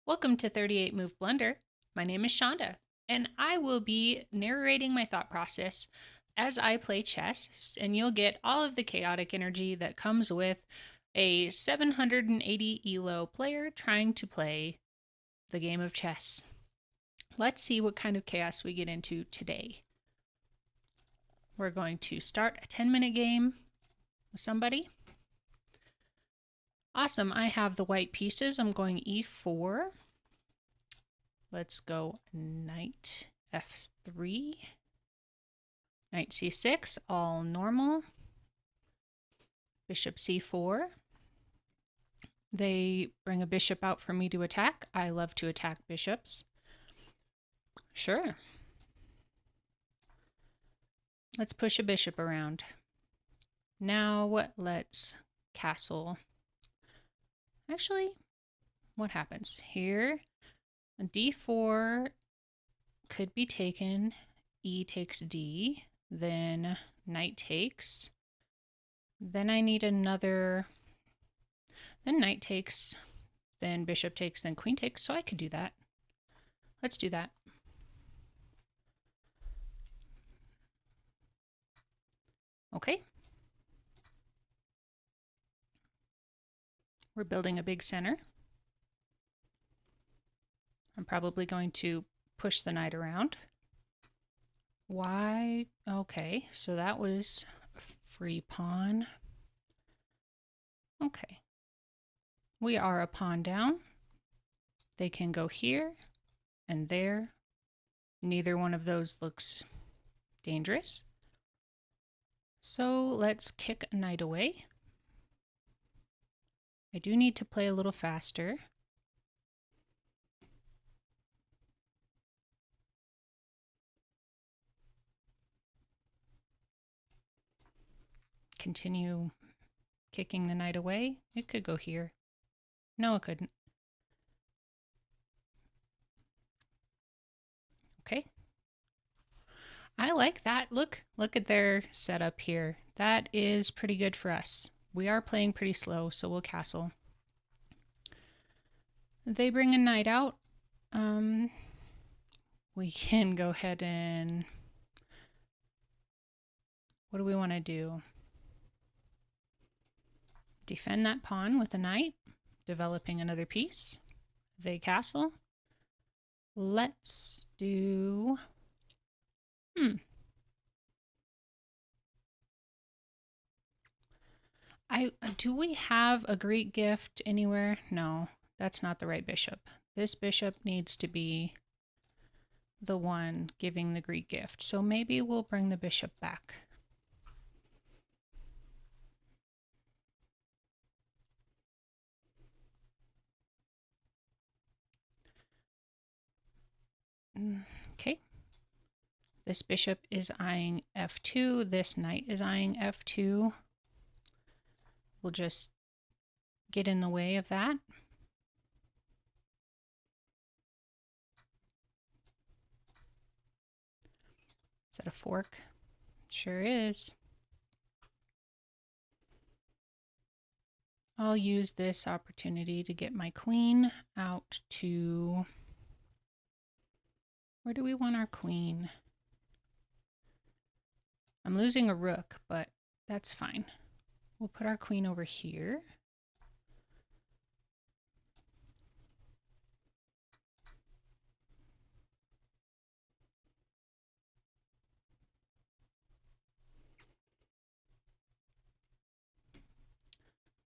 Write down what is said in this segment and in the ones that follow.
Welcome to 38 Move Blunder. My name is Shonda, and I will be narrating my thought process as I play chess, and you'll get all of the chaotic energy that comes with a 780 ELO player trying to play the game of chess. Let's see what kind of chaos we get into today. We're going to start a 10-minute game with somebody. Awesome, I have the white pieces. I'm going e4. Let's go knight f3, knight c6, all normal. Bishop c4. They bring a bishop out for me to attack. I love to attack bishops. Sure. Let's push a bishop around. Now let's castle. Actually, what happens here? d4 could be taken. E takes d. Then knight takes. Then I need another. Then knight takes. Then bishop takes. Then queen takes. So I could do that. Let's do that. Okay. We're building a big center. I'm probably going to push the knight around. Why? Okay, so that was a free pawn. Okay. We are a pawn down. They can go here and there. Neither one of those looks dangerous. So let's kick a knight away. I do need to play a little faster. Continue kicking the knight away. It could go here. No, it couldn't. Okay. I like that. Look at their setup here. That is pretty good for us. We are playing pretty slow, so we'll castle. They bring a knight out. We can go ahead and... What do we want to do? Defend that pawn with a knight, developing another piece. They castle. Let's do... Do we have a Greek gift anywhere? No, that's not the right bishop. This bishop needs to be the one giving the Greek gift. So maybe we'll bring the bishop back. Okay. This bishop is eyeing f2. This knight is eyeing f2. We'll just get in the way of that. Is that a fork? Sure is. I'll use this opportunity to get my queen out to... Where do we want our queen? I'm losing a rook, but that's fine. We'll put our queen over here.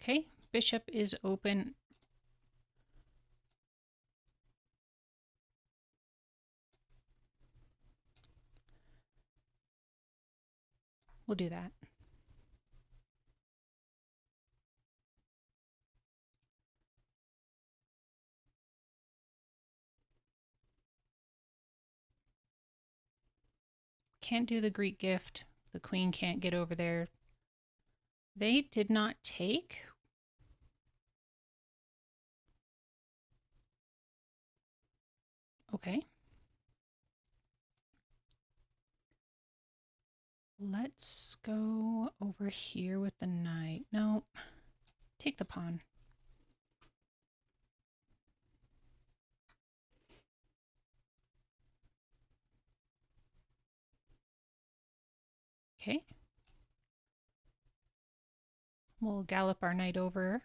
Okay, bishop is open. We'll do that. Can't do the Greek gift. The queen can't get over there. They did not take. Okay. Let's go over here with the knight. No, take the pawn. Okay. We'll gallop our knight over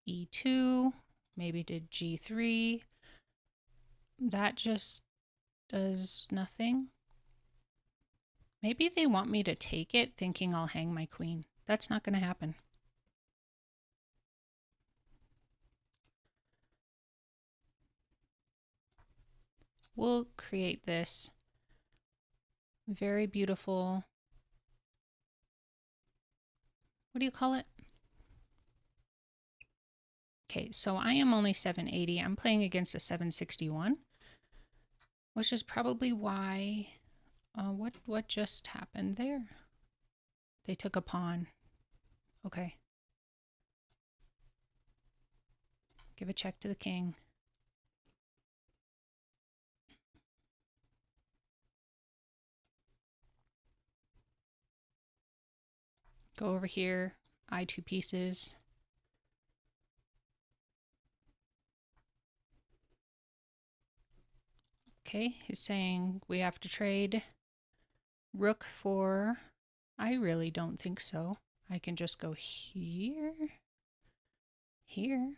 e2, maybe to g3. That just does nothing. Maybe they want me to take it, thinking I'll hang my queen. That's not going to happen. We'll create this very beautiful, what do you call it? Okay, so I am only 780. I'm playing against a 761, which is probably why, what just happened there? They took a pawn. Okay. Give a check to the king. Go over here, I2 pieces. Okay, he's saying we have to trade rook for... I really don't think so. I can just go here, here.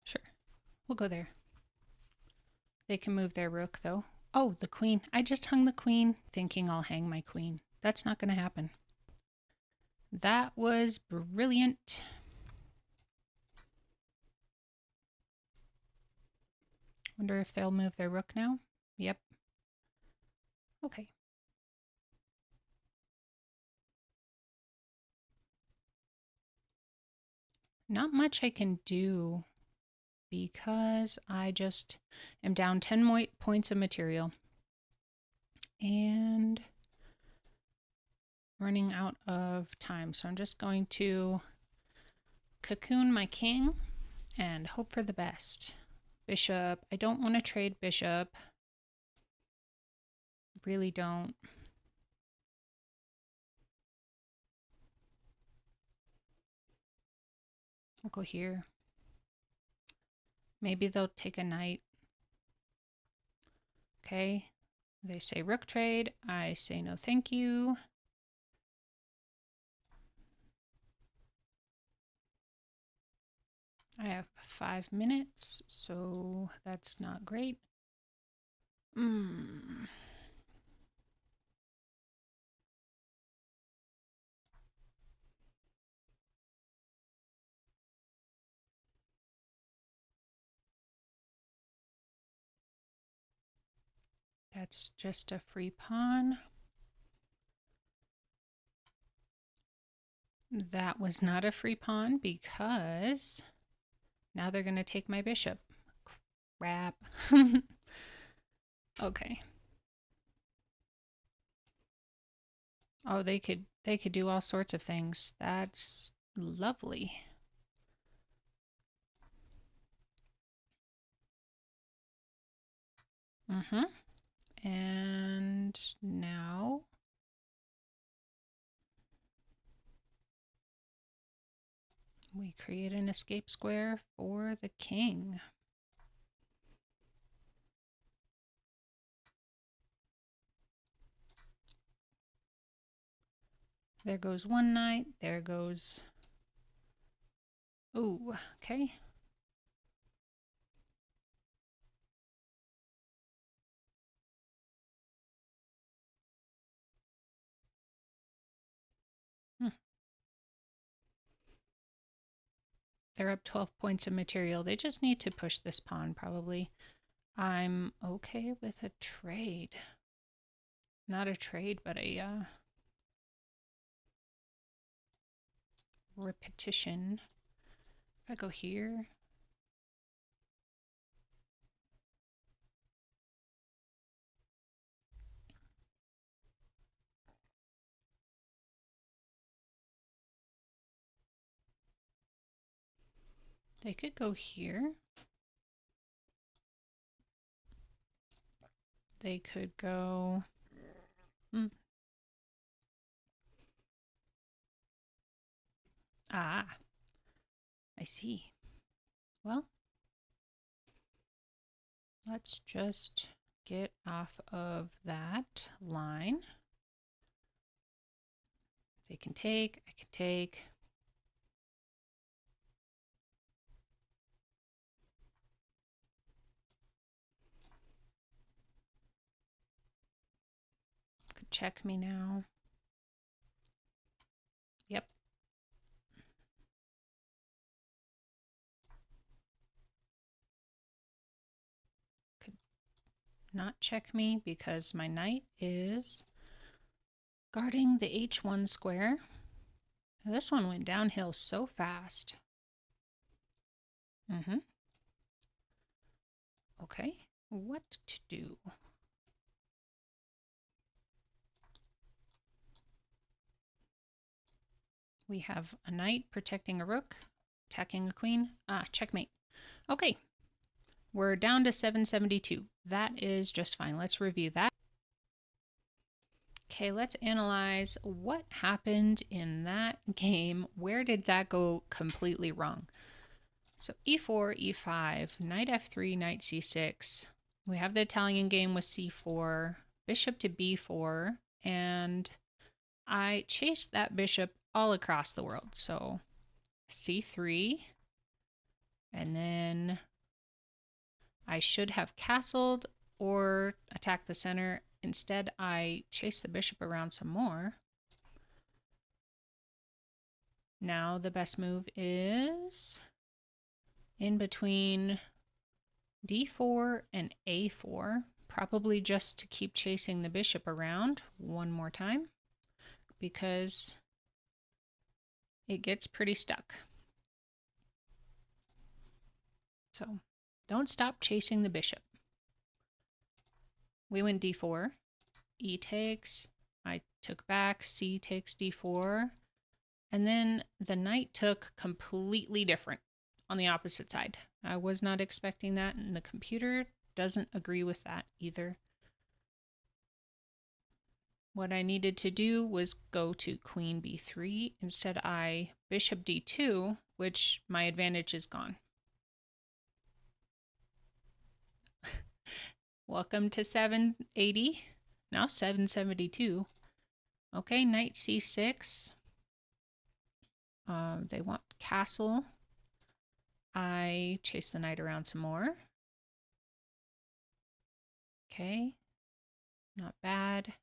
Sure, we'll go there. They can move their rook, though. Oh, the queen. I just hung the queen, thinking I'll hang my queen. That's not going to happen. That was brilliant. Wonder if they'll move their rook now. Yep. Okay. Not much I can do because I just am down 10 points of material and running out of time. So I'm just going to cocoon my king and hope for the best. Bishop. I don't want to trade bishop. Really don't. I'll go here. Maybe they'll take a knight. Okay. They say rook trade. I say no thank you. I have 5 minutes, so that's not great. That's just a free pawn. That was not a free pawn because now they're going to take my bishop. Crap. Okay. Oh, they could do all sorts of things. That's lovely. And now we create an escape square for the king. There goes one knight. There goes... Ooh, okay. They're up 12 points of material. They just need to push this pawn, probably. I'm okay with a trade. Not a trade, but a repetition. If I go here... They could go here. They could go... Ah, I see. Well, let's just Get off of that line. They can take, I can take. Could check me now. Yep. Could not check me because my knight is guarding the h1 square. This one went downhill so fast. Okay, what to do? We have a knight protecting a rook, attacking a queen. Ah, checkmate. Okay, we're down to 772. That is just fine. Let's review that. Okay, let's analyze what happened in that game. Where did that go completely wrong? So e4, e5, knight f3, knight c6. We have the Italian game with c4, bishop to b4, and I chased that bishop all across the world. So c3, and then I should have castled or attacked the center. Instead, I chased the bishop around some more. Now the best move is in between d4 and a4, probably just to keep chasing the bishop around one more time because it gets pretty stuck. So don't stop chasing the bishop. We went d4, e takes, I took back, c takes d4, and then the knight took completely different on the opposite side. I was not expecting that, and the computer doesn't agree with that either. What I needed to do was go to queen b3. Instead, I bishop d2, which my advantage is gone. Welcome to 780. Now 772. Okay, knight c6. They want castle. I chase the knight around some more. Okay, not bad.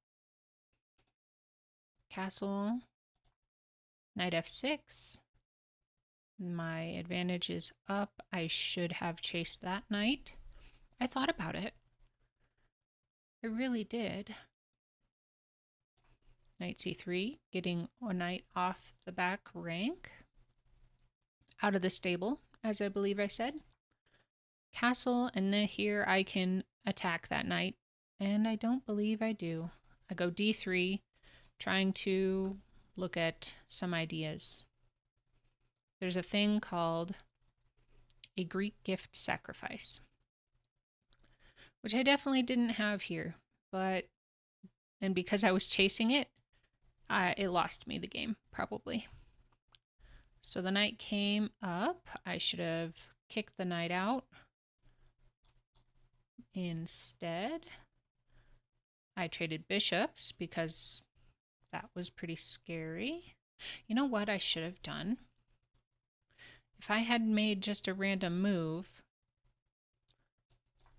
Castle. Knight f6. My advantage is up. I should have chased that knight. I thought about it. I really did. Knight c3, getting a knight off the back rank. Out of the stable, as I believe I said. Castle, and then here I can attack that knight. And I don't believe I do. I go d3, trying to look at some ideas. There's a thing called a Greek gift sacrifice, which I definitely didn't have here, and because I was chasing it, it lost me the game, probably. So the knight came up. I should have kicked the knight out. Instead, I traded bishops because that was pretty scary. You know what I should have done? If I had made just a random move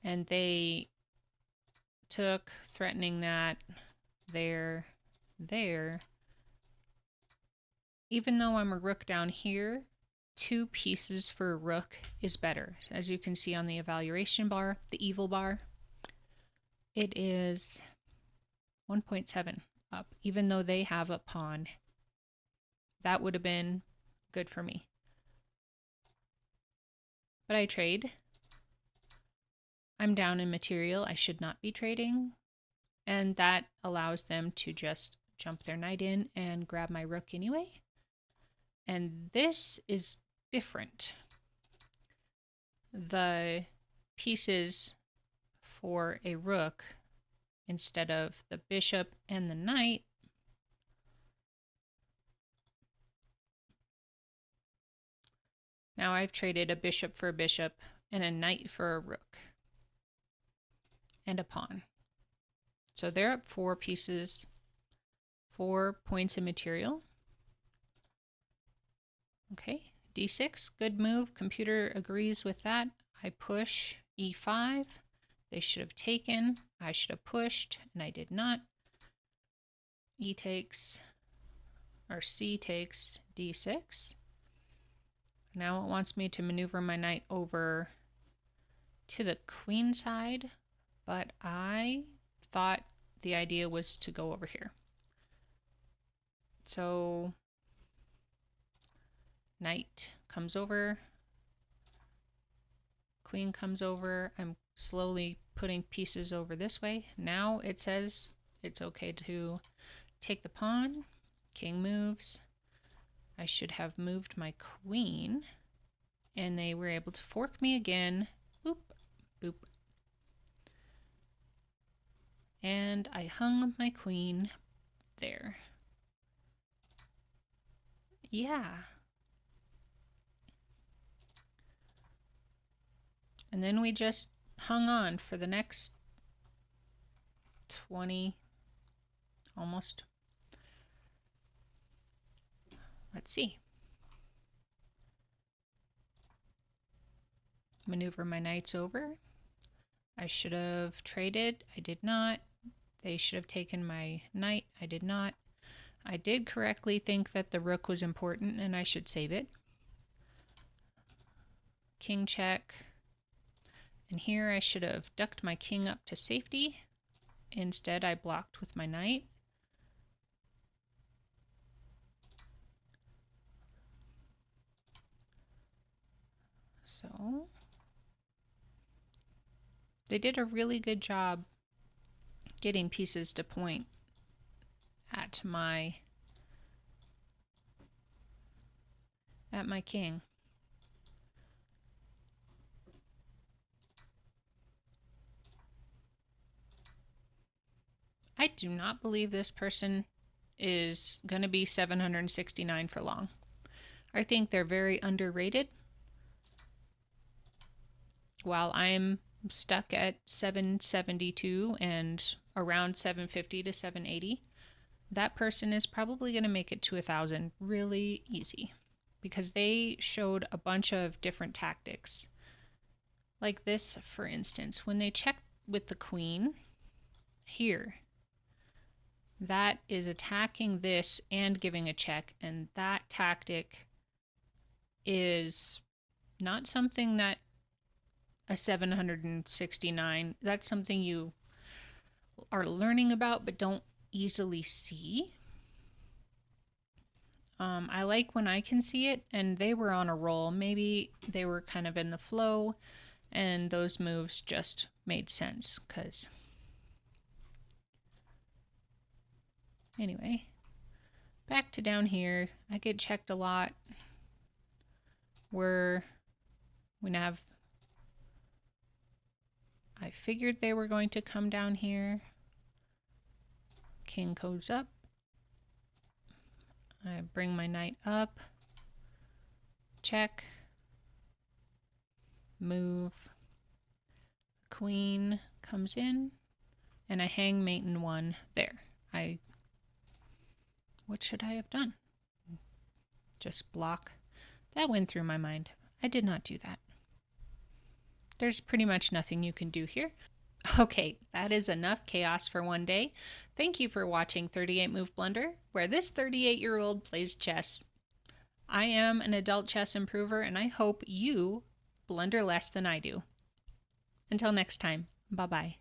and they took, threatening that there, even though I'm a rook down here, 2 pieces for a rook is better. As you can see on the evaluation bar, the evil bar, it is 1.7 up, even though they have a pawn. That would have been good for me. But I trade. I'm down in material. I should not be trading. And that allows them to just jump their knight in and grab my rook anyway. And this is different. The pieces for a rook, instead of the bishop and the knight, now I've traded a bishop for a bishop and a knight for a rook. and a pawn. So they're up 4 pieces, 4 points of material. Okay, d6, good move. Computer agrees with that. I push e5. They should have taken. I should have pushed, and I did not. E takes, or C takes d6. Now it wants me to maneuver my knight over to the queen side, but I thought the idea was to go over here. So knight comes over, queen comes over. I'm slowly putting pieces over this way. Now it says it's okay to take the pawn. King moves. I should have moved my queen, and they were able to fork me again. Boop, boop. And I hung my queen there. Yeah. And then we just hung on for the next 20, almost. Let's see. Maneuver my knights over. I should have traded. I did not. They should have taken my knight. I did not. I did correctly think that the rook was important and I should save it. King check. And here I should have ducked my king up to safety. Instead, I blocked with my knight. So they did a really good job getting pieces to point at my king. I do not believe this person is going to be 769 for long. I think they're very underrated. While I'm stuck at 772 and around 750 to 780, that person is probably going to make it to 1,000 really easy because they showed a bunch of different tactics. Like this, for instance, when they checked with the queen here, that is attacking this and giving a check, and that tactic is not something that a 769, that's something you are learning about but don't easily see. I like when I can see it, and they were on a roll. Maybe they were kind of in the flow and those moves just made sense because anyway, back to down here. I get checked a lot. I figured they were going to come down here. King goes up. I bring my knight up. Check. Move. Queen comes in. And I hang mate in 1 there. What should I have done? Just block. That went through my mind. I did not do that. There's pretty much nothing you can do here. Okay, that is enough chaos for one day. Thank you for watching 38 Move Blunder, where this 38-year-old plays chess. I am an adult chess improver, and I hope you blunder less than I do. Until next time, bye-bye.